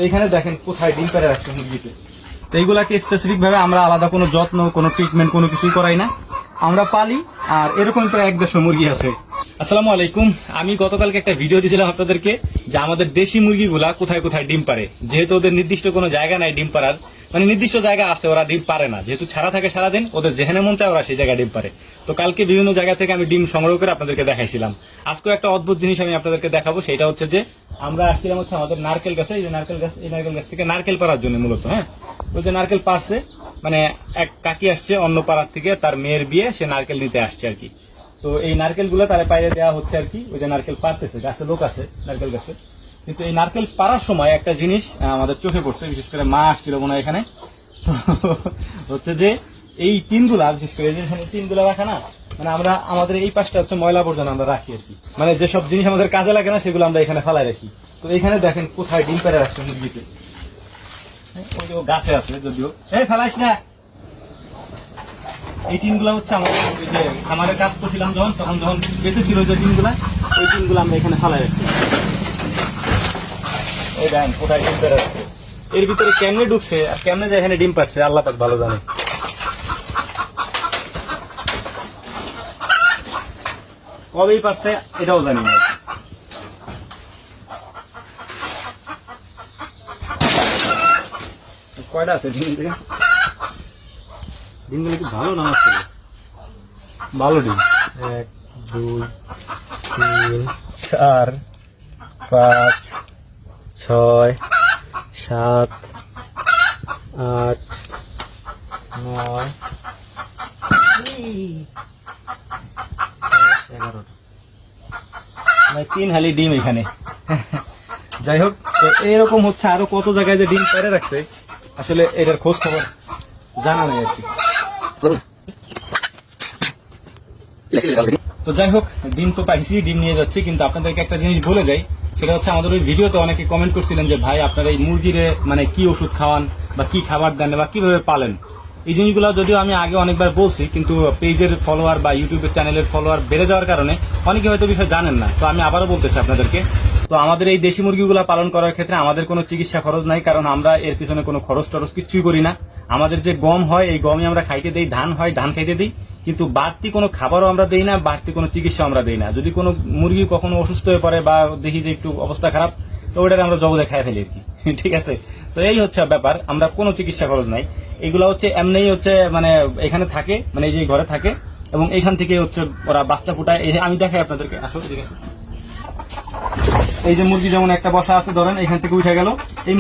এখানে দেখেন কোথায় ডিম পেড়ে রাখছে মুরগিতে। তো এইগুলাকে স্পেসিফিক ভাবে আমরা আলাদা কোনো যত্ন, কোনো ট্রিটমেন্ট, কোনো কিছুই করাই না, আমরা পালি। আর এরকম প্রায় 1-150 মুরগি আছে। আসসালামু আলাইকুম। আমি গতকালকে একটা ভিডিও দিয়েছিলাম আপনাদেরকে যে আমাদের দেশি মুরগিগুলা কোথায় কোথায় ডিম পারে। যেহেতু ওদের নির্দিষ্ট কোনো জায়গা নাই ডিম পাড়ার, মানে নির্দিষ্ট জায়গা আছে, ওরা ডিম পারে না, যেহেতু ছাড়া থাকে সারাদিন, ওদের যেখানে মন চায় ওরা সেই জায়গায় ডিম পারে। তো কালকে বিভিন্ন জায়গা থেকে আমি ডিম সংগ্রহ করে আপনাদেরকে দেখাইছিলাম। আজকেও একটা অদ্ভুত জিনিস আমি আপনাদেরকে দেখাবো। সেটা হচ্ছে যে আমরা আসছিলাম হচ্ছে আমাদের নারকেল গাছে, এই যে নারকেল গাছ, এই নারকেল গাছ থেকে নারকেল পাড়ার জন্য মূলত। হ্যাঁ, ওই যে নারকেল পাড়ছে, মানে এক কাকি আসছে অন্য পাড়ার থেকে, তার মেয়ের বিয়ে, সে নারকেল নিতে আসছে আর কি। তো এই নারকেল গুলো তারা পাইরে দেওয়া হচ্ছে আর কি। ওই যে নারকেল পাড়তেছে, গাছে লোক আছে নারকেল গাছে। কিন্তু এই নারকেল পাড়ার সময় একটা জিনিস আমাদের চোখে পড়ছে, বিশেষ করে মা আসছিল মনে হয় এখানে। তো হচ্ছে যে এই টিনগুলা, বিশেষ করে যেখানে টিনগুলা রাখা না, মানে আমরা আমাদের এই পাশটা হচ্ছে ময়লা আবর্জনা আমরা রাখি আর কি। মানে যেসব জিনিস আমাদের কাজে লাগে না সেগুলো আমরা এখানে ফেলাই রাখি। তো এখানে দেখেন কোথায় ডিম পেড়ে রাখছে মুরগিতে। ওই যে গাছে আছে যদিও, এই ফেলাইস না। এই টিনগুলা হচ্ছে আমাদের ওই যে খামারের কাজ করছিলাম তখন যখন বেঁচে ছিল যে টিনগুলা, ওই টিনগুলো আমরা এখানে ফেলাই রাখছি। এই দেখেন কোথায় ডিম পেড়ে রাখছে। এর ভিতরে কেমনে ঢুকছে আর কেমনে যে এখানে ডিম পাচ্ছে আল্লাহ পাক ভালো জানে। কবেই পারছে এটাও জানি না। কয়টা আছে ডিম? ডিমগুলো কি ভালো না? ভালো ডিম। 1, 2, 3, 4, 5, 6, 7, 8, 9, 11। 3 হালি ডিম এখানে। যাই হোক, তো এরকম হচ্ছে আরো কত জায়গায় যে ডিম পেড়ে রাখছে, আসলে এটার খোঁজ খবর জানা নেই আর কি। তো যাই হোক, ডিম তো পাইছি, ডিম নিয়ে যাচ্ছি। কিন্তু আপনাদেরকে একটা জিনিস বলে যাই, সেটা হচ্ছে আমাদের ওই ভিডিওতে অনেকে কমেন্ট করছিলেন যে ভাই আপনারা এই মুরগিরে মানে কি ওষুধ খাওয়ান বা কি খাবার দেন বা কিভাবে পালেন। এই জিনিসগুলো যদিও আমি আগে অনেকবার বলছি, কিন্তু পেজের ফলোয়ার বা ইউটিউবের চ্যানেলের ফলোয়ার বেড়ে যাওয়ার কারণে অনেকে হয়তো বিষয় জানেন না। তো আমি আবারও বলতেছি আপনাদেরকে, তো আমাদের এই দেশি মুরগিগুলো পালন করার ক্ষেত্রে আমাদের কোনো চিকিৎসা খরচ নাই, কারণ আমরা এর পিছনে কোনো খরচ টরচ কিছুই করি না। আমাদের যে গম হয় এই গমই আমরা খাইতে দেই, ধান হয় ধান খাইতে দিই, কিন্তু বাড়তি কোনো খাবারও আমরা দেই না, বাড়তি কোনো চিকিৎসা আমরা দেই না। যদি কোনো মুরগি কখনো অসুস্থ হয়ে পড়ে বা দেখি যে একটু অবস্থা খারাপ, তো ওইটাকে আমরা জগতে খাই ফেলি আর কি। ঠিক আছে, তো এই হচ্ছে ব্যাপার, আমরা কোনো চিকিৎসা খরচ নাই। এগুলো হচ্ছে এমনিই হচ্ছে মানে এখানে থাকে, মানে এই যে ঘরে থাকে, এবং এখান থেকে হচ্ছে ওরা বাচ্চা ফুটায়। এই আমি দেখাই আপনাদেরকে, আসো ঠিক আছে। এই যে মুরগি যেমন একটা বসা আছে, ধরেন এখান থেকে উঠে গেল, এই